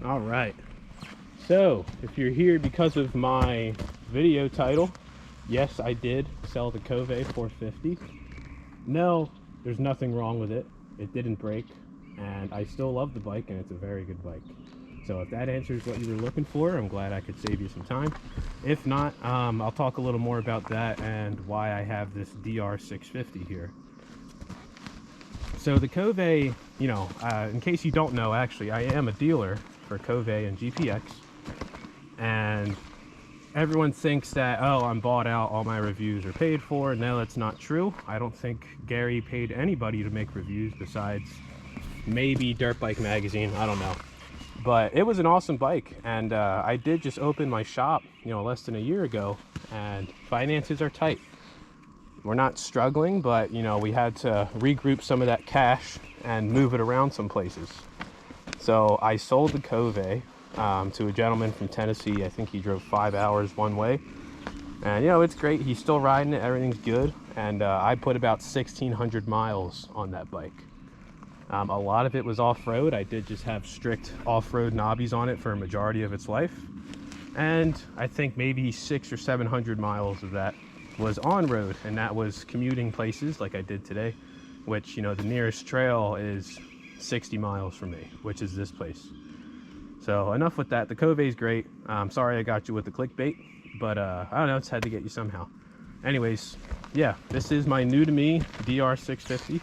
All right, so if you're here because of my video title, yes, I did sell the Kove 450. No, there's nothing wrong with it. It didn't break, and I still love the bike, and it's a very good bike. So if that answers what you were looking for, I'm glad I could save you some time. If not, I'll talk a little more about that and why I have this DR650 here. So the Kove, in case you don't know, actually, I am a dealer for Kove and GPX, and everyone thinks that, oh, I'm bought out, all my reviews are paid for. No, that's not true. I don't think Gary paid anybody to make reviews besides maybe Dirt Bike Magazine. I don't know. But it was an awesome bike, and I did just open my shop, less than a year ago, and finances are tight. We're not struggling, but we had to regroup some of that cash and move it around some places. So I sold the Kove to a gentleman from Tennessee. I think he drove 5 hours one way, and it's great. He's still riding it, everything's good, and I put about 1,600 miles on that bike. A lot of it was off-road. I did just have strict off-road knobbies on it for a majority of its life, and I think maybe 600 or 700 miles of that was on-road, and that was commuting places like I did today, which the nearest trail is 60 miles from me, which is this place. So enough with that. The Kove is great. Sorry I got you with the clickbait, but I don't know, it's had to get you somehow. Anyways, yeah, this is my new to me DR650.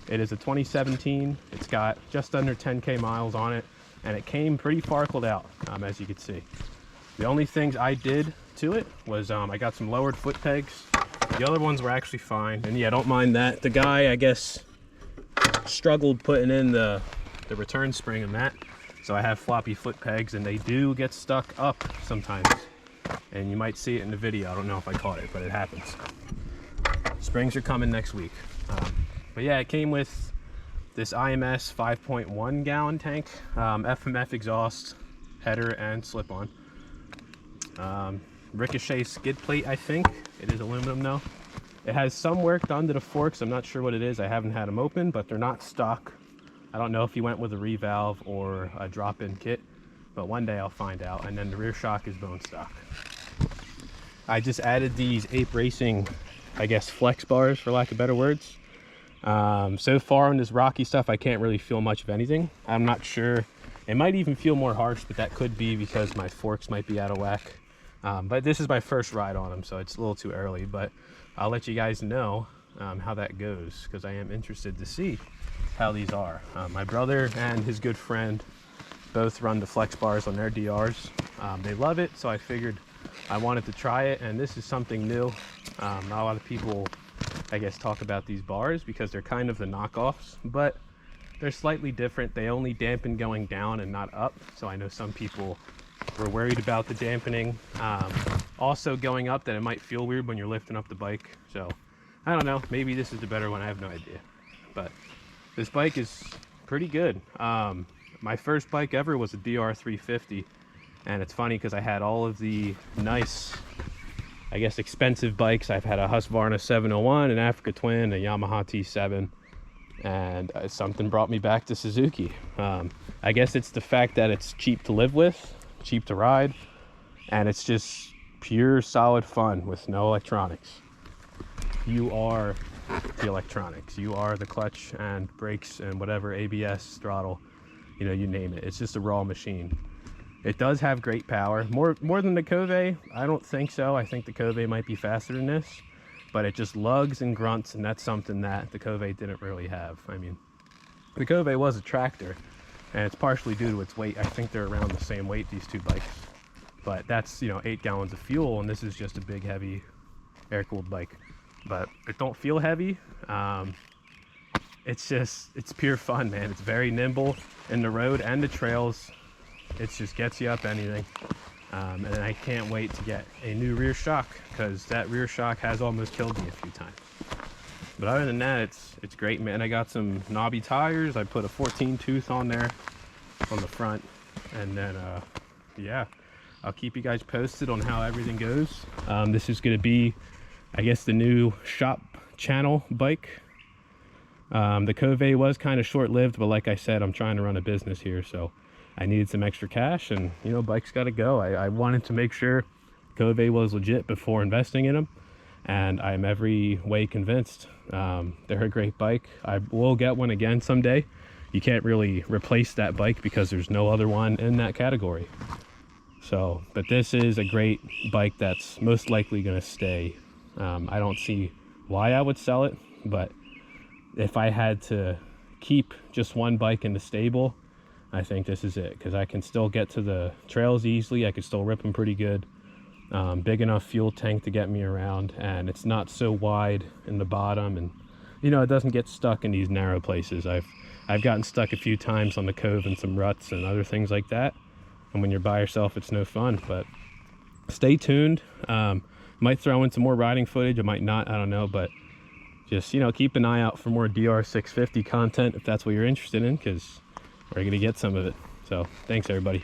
It is a 2017. It's got just under 10k miles on it, and it came pretty farkled out, as you can see. The only things I did to it was I got some lowered foot pegs. The other ones were actually fine, and yeah, don't mind that. The guy, I guess, struggled putting in the return spring in that, so I have floppy foot pegs, and they do get stuck up sometimes, and you might see it in the video. I don't know if I caught it, but it happens. Springs are coming next week. But yeah, it came with this IMS 5.1 gallon tank, FMF exhaust, header, and slip-on. Ricochet skid plate, I think. It is aluminum though. It has some work done to the forks. I'm not sure what it is. I haven't had them open, but they're not stock. I don't know if he went with a revalve or a drop-in kit, but one day I'll find out. And then the rear shock is bone stock. I just added these Ape Racing, I guess, flex bars, for lack of better words. So far on this rocky stuff, I can't really feel much of anything. I'm not sure. It might even feel more harsh, but that could be because my forks might be out of whack. But this is my first ride on them, so it's a little too early, but I'll let you guys know how that goes, because I am interested to see how these are. My brother and his good friend both run the flex bars on their DRs. They love it, so I figured I wanted to try it, and this is something new. Not a lot of people, I guess, talk about these bars because they're kind of the knockoffs, but they're slightly different. They only dampen going down and not up, so I know some people were worried about the dampening. Also going up, that it might feel weird when you're lifting up the bike, so I don't know, maybe this is the better one. I have no idea, but this bike is pretty good. My first bike ever was a DR350, and it's funny because I had all of the nice, I guess, expensive bikes. I've had a Husqvarna 701, an Africa Twin, a Yamaha T7, and something brought me back to Suzuki. I guess it's the fact that it's cheap to live with, cheap to ride, and it's just pure solid fun with no electronics. You are the electronics. You are the clutch and brakes and whatever, ABS, throttle, you name it. It's just a raw machine. It does have great power, more than the Kove. I don't think so. I think the Kove might be faster than this, but it just lugs and grunts, and that's something that the Kove didn't really have. I mean, the Kove was a tractor, and it's partially due to its weight. I think they're around the same weight, these two bikes, but that's 8 gallons of fuel, and this is just a big, heavy, air-cooled bike. But it don't feel heavy. It's pure fun, man. It's very nimble in the road and the trails. It just gets you up anything. And I can't wait to get a new rear shock, because that rear shock has almost killed me a few times. But other than that, it's great, man. I got some knobby tires. I put a 14 tooth on there on the front, and then yeah, I'll keep you guys posted on how everything goes. This is going to be, I guess, the new shop channel bike. The Kove was kind of short-lived, but like I said, I'm trying to run a business here, so I needed some extra cash, and you know, bike's got to go. I wanted to make sure Kove was legit before investing in them, and I'm every way convinced. They're a great bike. I will get one again someday. You can't really replace that bike because there's no other one in that category. So, but this is a great bike that's most likely going to stay. I don't see why I would sell it, but if I had to keep just one bike in the stable, I think this is it, because I can still get to the trails easily. I could still rip them pretty good. Big enough fuel tank to get me around, and it's not so wide in the bottom, and you know, it doesn't get stuck in these narrow places. I've gotten stuck a few times on the Kove in some ruts and other things like that, and when you're by yourself, it's no fun. But stay tuned. Might throw in some more riding footage, I might not, I don't know, but just, you know, keep an eye out for more DR650 content if that's what you're interested in, because we're gonna get some of it. So thanks everybody.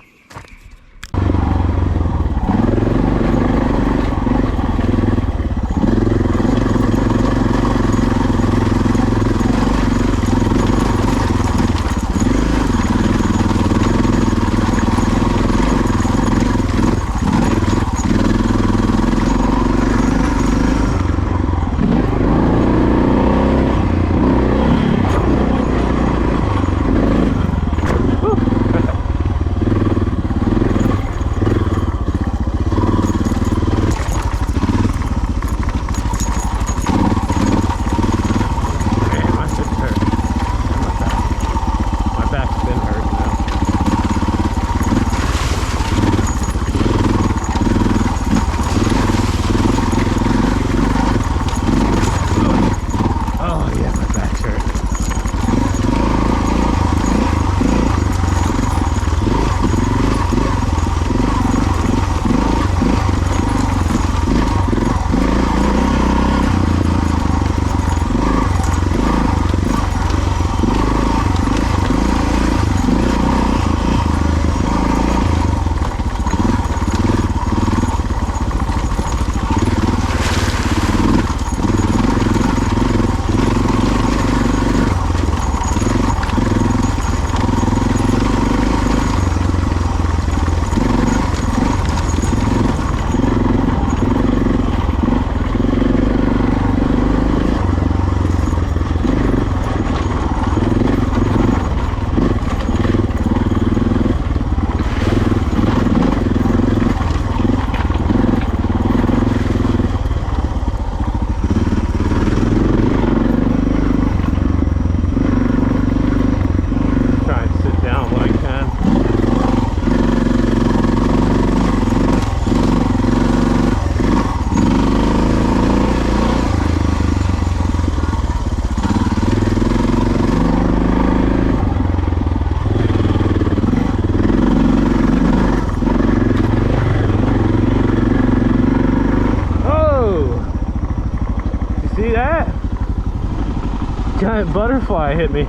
Giant butterfly hit me.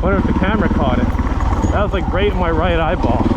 Wonder if the camera caught it. That was like right in my right eyeball.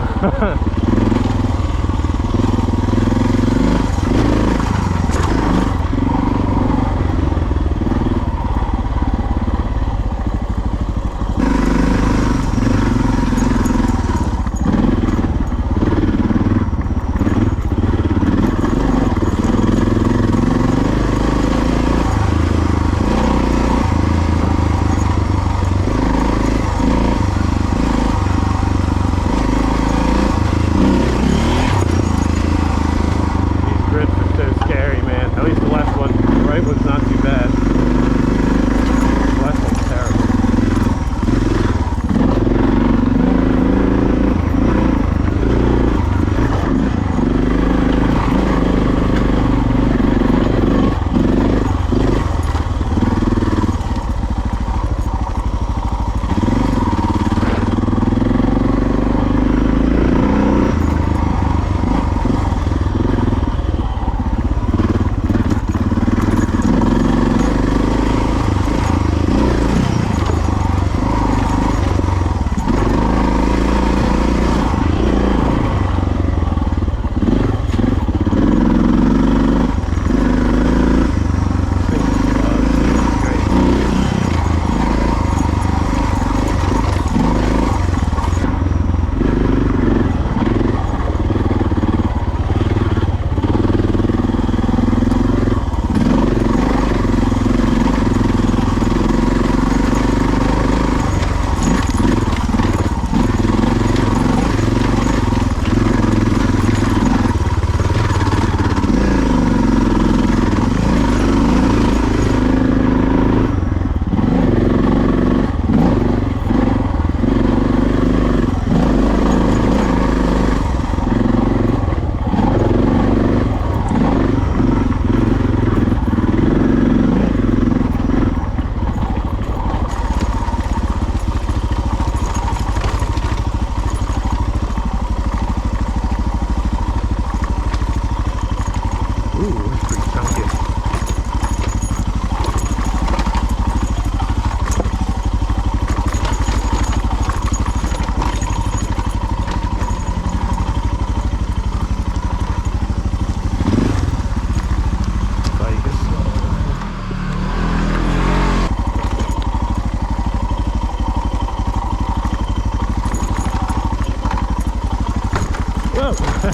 Oh,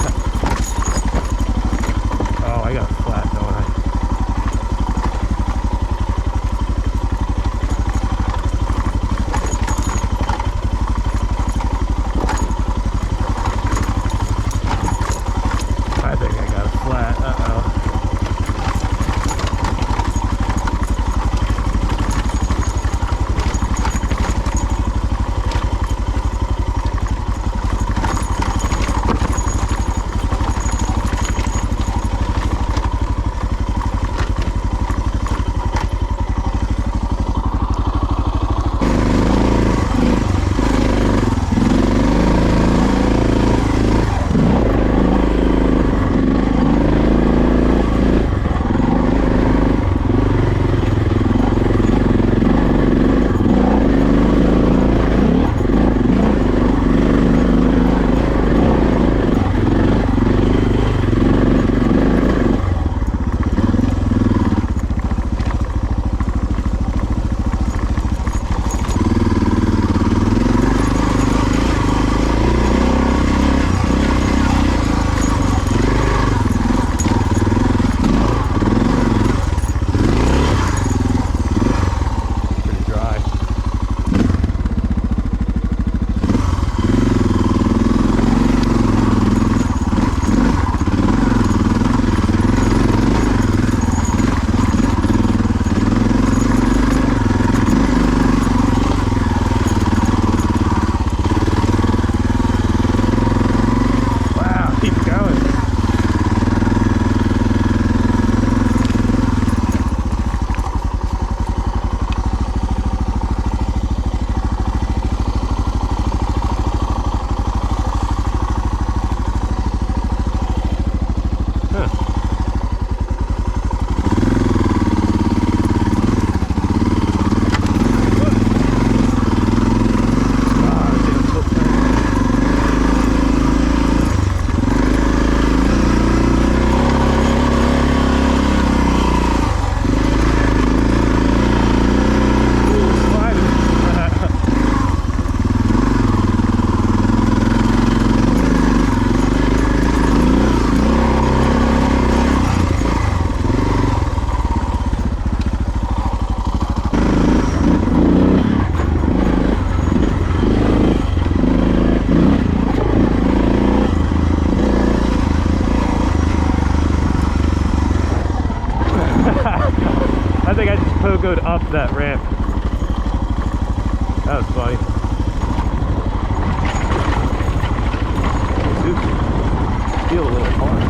I got flat, don't I? I think I got a flat. Uh-oh. I think I just pogoed up that ramp. That was funny. Oops. Feel a little hard.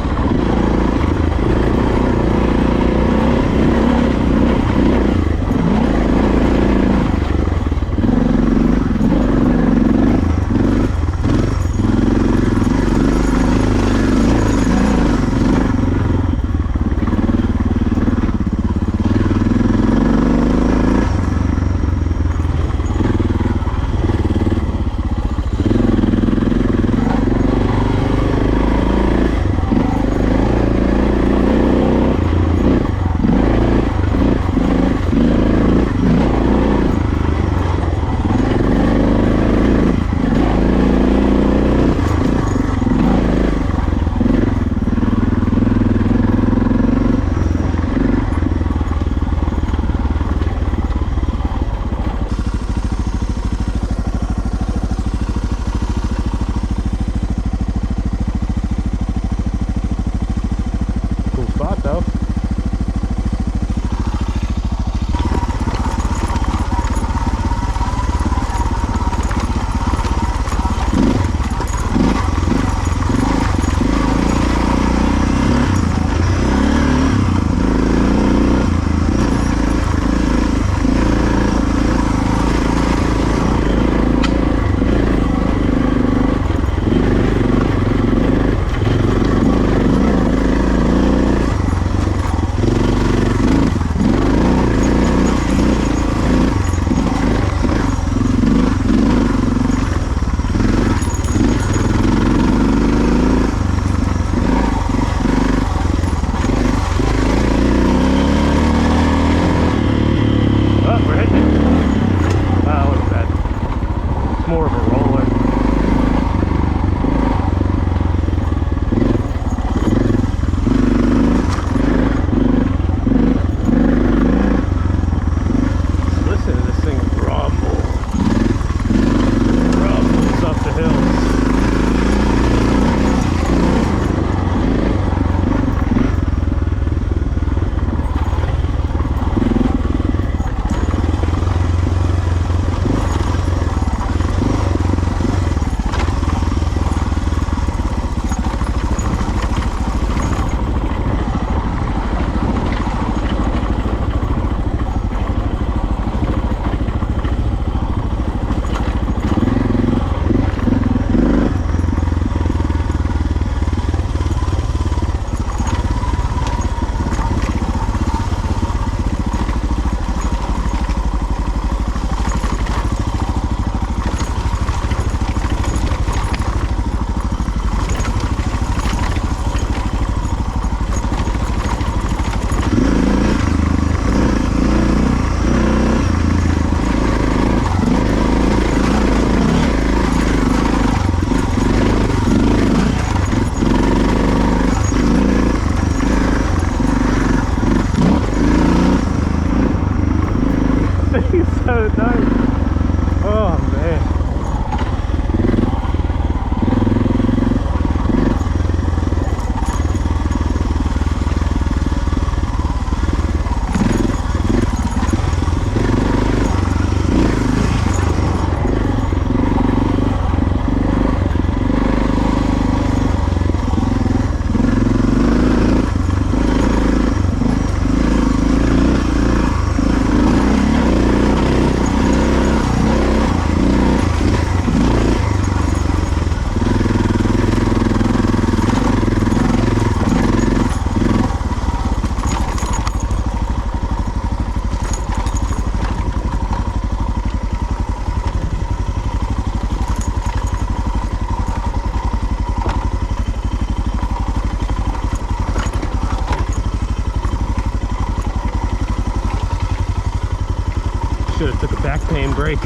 Took a back pain break.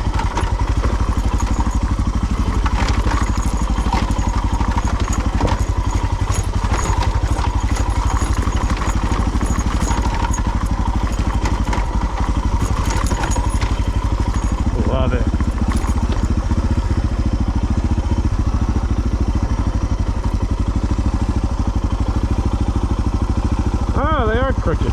Love it. Oh, they are crooked.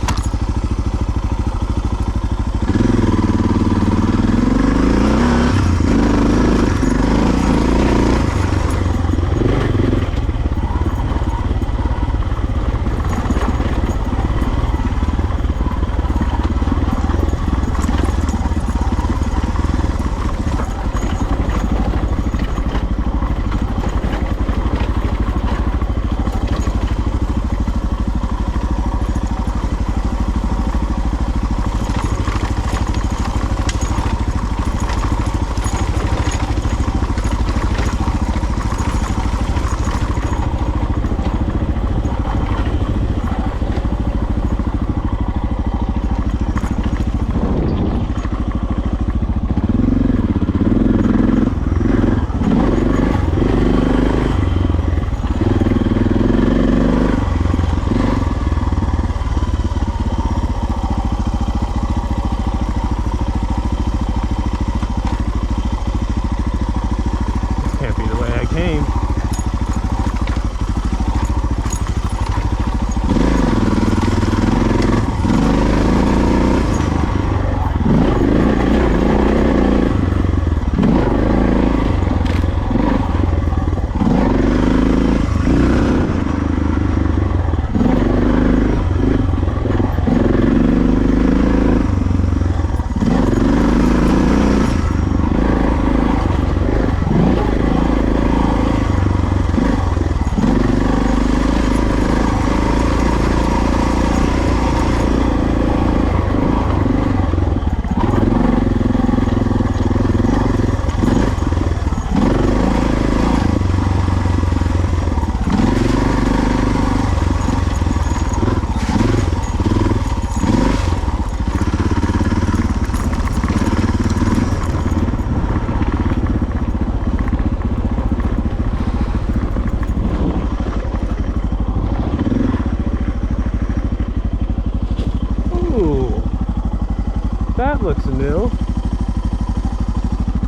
That looks new,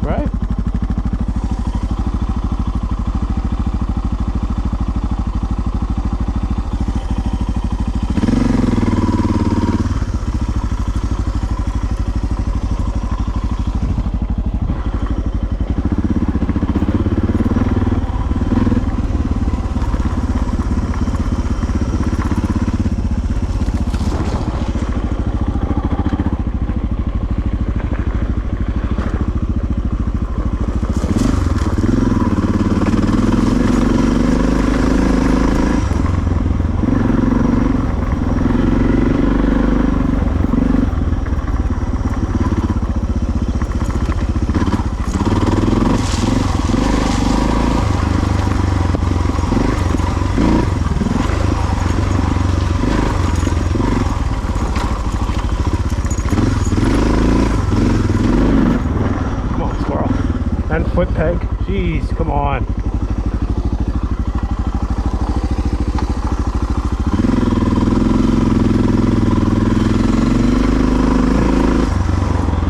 right? Foot peg. Jeez, come on.